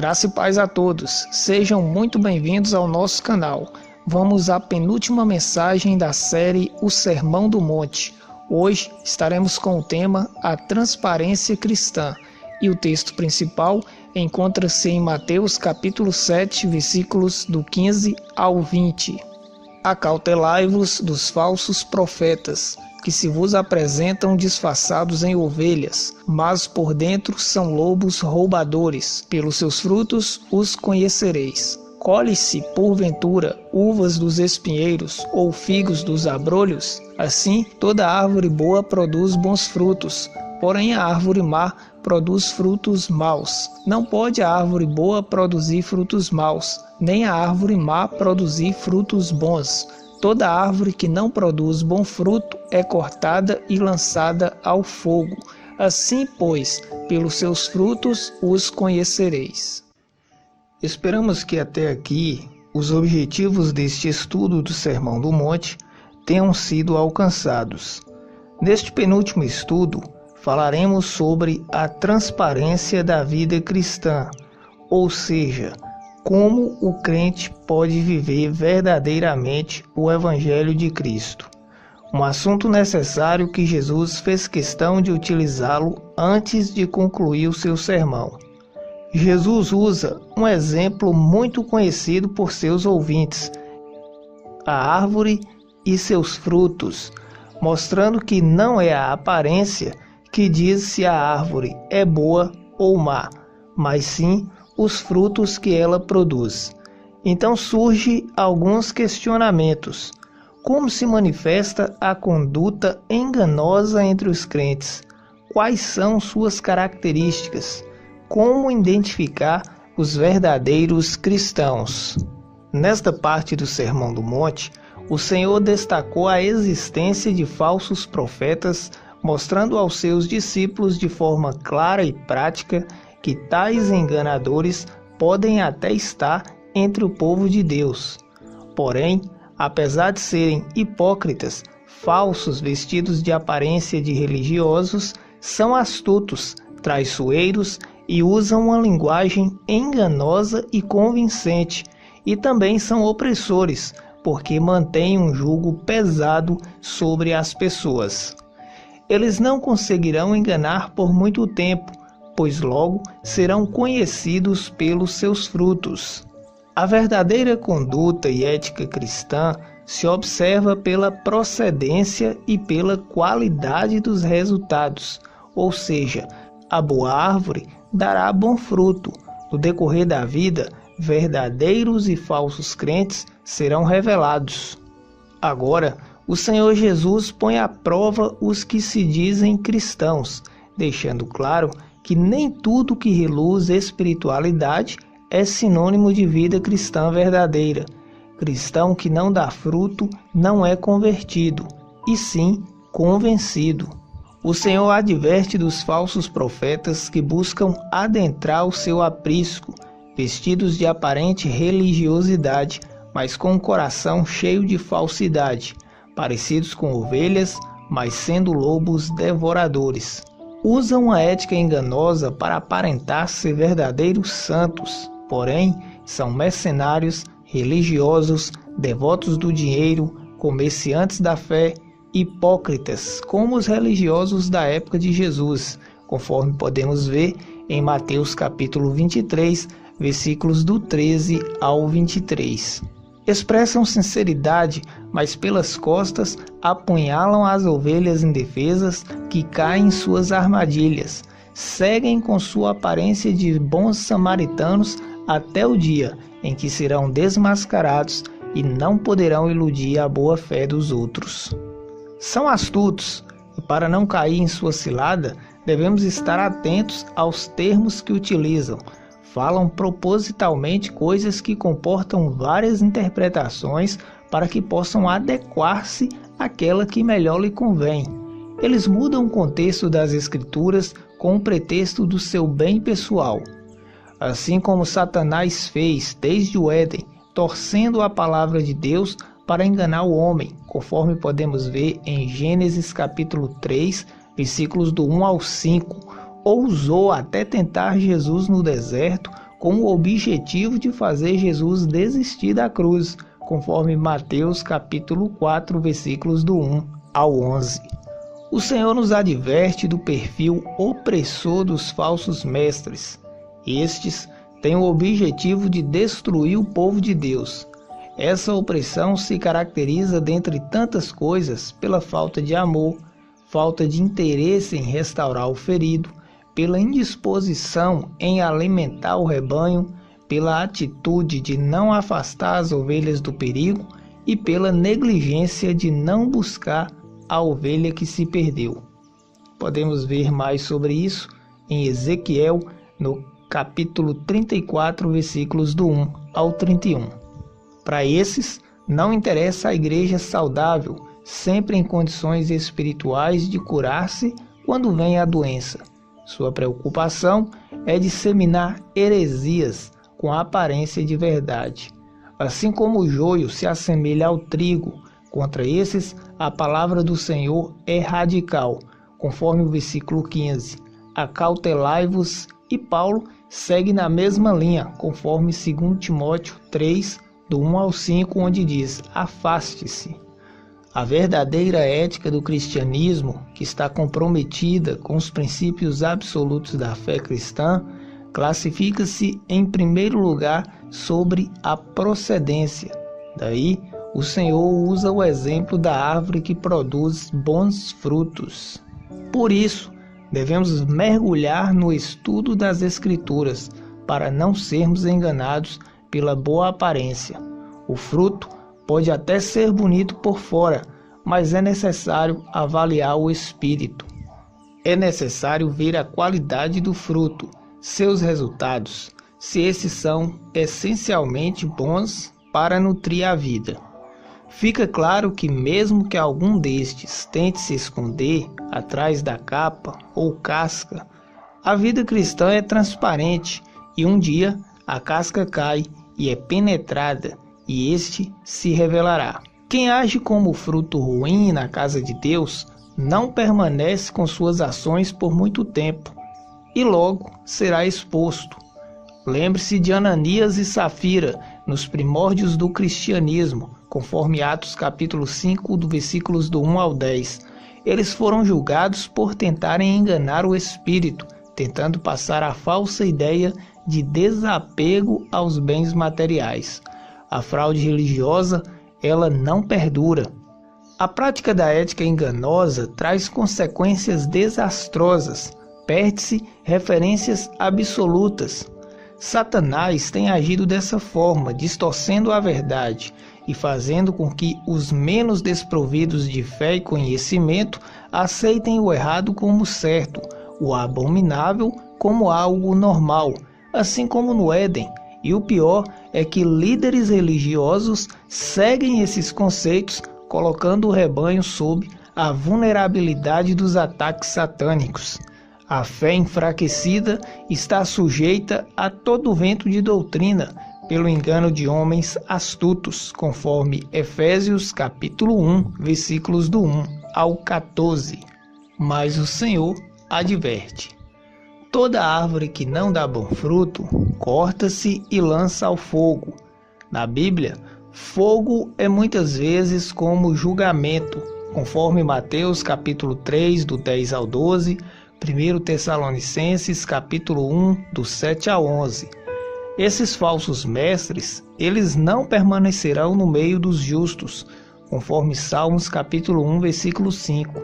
Graça e paz a todos, sejam muito bem-vindos ao nosso canal. Vamos à penúltima mensagem da série O Sermão do Monte. Hoje estaremos com o tema A Transparência Cristã e o texto principal encontra-se em Mateus capítulo 7, versículos do 15 ao 20. Acautelai-vos dos falsos profetas, que se vos apresentam disfarçados em ovelhas, mas por dentro são lobos roubadores. Pelos seus frutos os conhecereis. Colhe-se, porventura, uvas dos espinheiros ou figos dos abrolhos? Assim, toda árvore boa produz bons frutos, porém a árvore má produz frutos maus. Não pode a árvore boa produzir frutos maus, nem a árvore má produzir frutos bons. Toda árvore que não produz bom fruto é cortada e lançada ao fogo. Assim, pois, pelos seus frutos os conhecereis. Esperamos que até aqui os objetivos deste estudo do Sermão do Monte tenham sido alcançados. Neste penúltimo estudo, falaremos sobre a transparência da vida cristã, ou seja, como o crente pode viver verdadeiramente o Evangelho de Cristo. Um assunto necessário que Jesus fez questão de utilizá-lo antes de concluir o seu sermão. Jesus usa um exemplo muito conhecido por seus ouvintes, a árvore e seus frutos, mostrando que não é a aparência que diz se a árvore é boa ou má, mas sim os frutos que ela produz. Então surgem alguns questionamentos. Como se manifesta a conduta enganosa entre os crentes? Quais são suas características? Como identificar os verdadeiros cristãos? Nesta parte do Sermão do Monte, o Senhor destacou a existência de falsos profetas, mostrando aos seus discípulos de forma clara e prática que tais enganadores podem até estar entre o povo de Deus. Porém, apesar de serem hipócritas, falsos vestidos de aparência de religiosos, são astutos, traiçoeiros e usam uma linguagem enganosa e convincente, e também são opressores, porque mantêm um jugo pesado sobre as pessoas. Eles não conseguirão enganar por muito tempo, pois logo serão conhecidos pelos seus frutos. A verdadeira conduta e ética cristã se observa pela procedência e pela qualidade dos resultados, ou seja, a boa árvore dará bom fruto. No decorrer da vida, verdadeiros e falsos crentes serão revelados. Agora, o Senhor Jesus põe à prova os que se dizem cristãos, deixando claro que nem tudo que reluz espiritualidade é sinônimo de vida cristã verdadeira. Cristão que não dá fruto não é convertido, e sim convencido. O Senhor adverte dos falsos profetas que buscam adentrar o seu aprisco, vestidos de aparente religiosidade, mas com um coração cheio de falsidade, parecidos com ovelhas, mas sendo lobos devoradores. Usam uma ética enganosa para aparentar ser verdadeiros santos, porém são mercenários, religiosos, devotos do dinheiro, comerciantes da fé, hipócritas, como os religiosos da época de Jesus, conforme podemos ver em Mateus capítulo 23, versículos do 13 ao 23. Expressam sinceridade, mas pelas costas apunhalam as ovelhas indefesas que caem em suas armadilhas. Seguem com sua aparência de bons samaritanos até o dia em que serão desmascarados e não poderão iludir a boa fé dos outros. São astutos, e para não cair em sua cilada, devemos estar atentos aos termos que utilizam. Falam propositalmente coisas que comportam várias interpretações para que possam adequar-se àquela que melhor lhe convém. Eles mudam o contexto das Escrituras com o pretexto do seu bem pessoal. Assim como Satanás fez desde o Éden, torcendo a palavra de Deus para enganar o homem, conforme podemos ver em Gênesis capítulo 3, versículos do 1 ao 5, ousou até tentar Jesus no deserto com o objetivo de fazer Jesus desistir da cruz, conforme Mateus capítulo 4, versículos do 1 ao 11. O Senhor nos adverte do perfil opressor dos falsos mestres. Estes têm o objetivo de destruir o povo de Deus. Essa opressão se caracteriza, dentre tantas coisas, pela falta de amor, falta de interesse em restaurar o ferido, pela indisposição em alimentar o rebanho, pela atitude de não afastar as ovelhas do perigo e pela negligência de não buscar a ovelha que se perdeu. Podemos ver mais sobre isso em Ezequiel, no capítulo 34, versículos do 1 ao 31. Para esses, não interessa a igreja saudável, sempre em condições espirituais de curar-se quando vem a doença. Sua preocupação é disseminar heresias com a aparência de verdade. Assim como o joio se assemelha ao trigo, contra esses, a palavra do Senhor é radical, conforme o versículo 15. Acautelai-vos, e Paulo segue na mesma linha, conforme 2 Timóteo 3, do 1 ao 5, onde diz: afaste-se. A verdadeira ética do cristianismo, que está comprometida com os princípios absolutos da fé cristã, classifica-se em primeiro lugar sobre a procedência. Daí, o Senhor usa o exemplo da árvore que produz bons frutos. Por isso, devemos mergulhar no estudo das Escrituras para não sermos enganados pela boa aparência. O fruto pode até ser bonito por fora, mas é necessário avaliar o espírito. É necessário ver a qualidade do fruto, seus resultados, se esses são essencialmente bons para nutrir a vida. Fica claro que mesmo que algum destes tente se esconder atrás da capa ou casca, a vida cristã é transparente e um dia a casca cai e é penetrada e este se revelará. Quem age como fruto ruim na casa de Deus não permanece com suas ações por muito tempo e logo será exposto. Lembre-se de Ananias e Safira nos primórdios do cristianismo, conforme Atos capítulo 5, do versículos do 1 ao 10. Eles foram julgados por tentarem enganar o espírito, tentando passar a falsa ideia de desapego aos bens materiais. A fraude religiosa, ela não perdura. A prática da ética enganosa traz consequências desastrosas, perde-se referências absolutas. Satanás tem agido dessa forma, distorcendo a verdade e fazendo com que os menos desprovidos de fé e conhecimento aceitem o errado como certo, o abominável como algo normal, assim como no Éden. E o pior é que líderes religiosos seguem esses conceitos, colocando o rebanho sob a vulnerabilidade dos ataques satânicos. A fé enfraquecida está sujeita a todo vento de doutrina, pelo engano de homens astutos, conforme Efésios capítulo 1, versículos do 1 ao 14. Mas o Senhor adverte: toda árvore que não dá bom fruto, corta-se e lança ao fogo. Na Bíblia, fogo é muitas vezes como julgamento, conforme Mateus capítulo 3, do 10 ao 12, 1 Tessalonicenses capítulo 1, do 7 ao 11. Esses falsos mestres, eles não permanecerão no meio dos justos, conforme Salmos capítulo 1, versículo 5.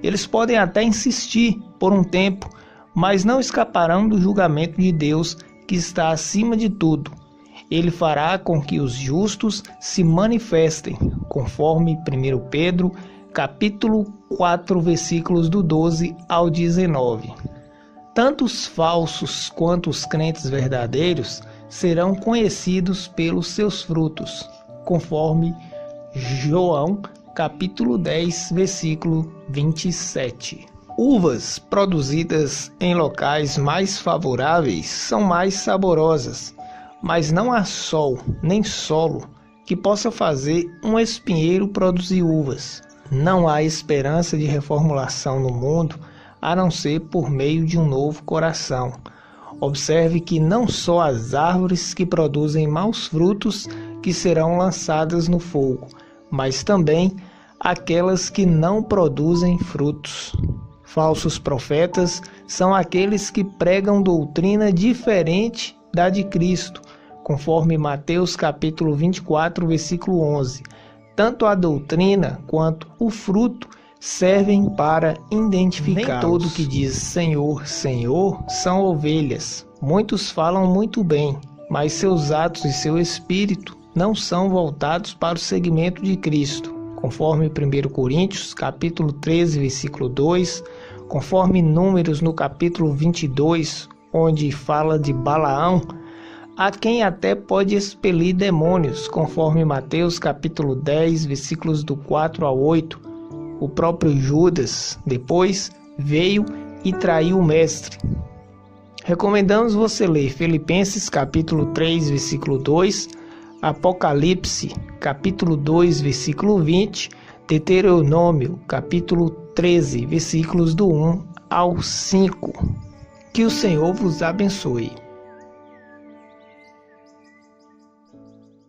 Eles podem até insistir por um tempo, mas não escaparão do julgamento de Deus, que está acima de tudo. Ele fará com que os justos se manifestem, conforme 1 Pedro capítulo 4, versículos do 12 ao 19. Tanto os falsos quanto os crentes verdadeiros serão conhecidos pelos seus frutos, conforme João capítulo 10, versículo 27. Uvas produzidas em locais mais favoráveis são mais saborosas, mas não há sol nem solo que possa fazer um espinheiro produzir uvas. Não há esperança de reformulação no mundo a não ser por meio de um novo coração. Observe que não só as árvores que produzem maus frutos que serão lançadas no fogo, mas também aquelas que não produzem frutos. Falsos profetas são aqueles que pregam doutrina diferente da de Cristo, conforme Mateus capítulo 24, versículo 11. Tanto a doutrina quanto o fruto servem para identificá-los. Nem todo que diz Senhor, Senhor são ovelhas. Muitos falam muito bem, mas seus atos e seu espírito não são voltados para o seguimento de Cristo. Conforme 1 Coríntios, capítulo 13, versículo 2, conforme Números no capítulo 22, onde fala de Balaão, há quem até pode expelir demônios, conforme Mateus capítulo 10, versículos do 4 ao 8. O próprio Judas, depois, veio e traiu o mestre. Recomendamos você ler Filipenses capítulo 3, versículo 2, Apocalipse capítulo 2, versículo 20, Deuteronômio capítulo 13, versículos do 1 ao 5. Que o Senhor vos abençoe.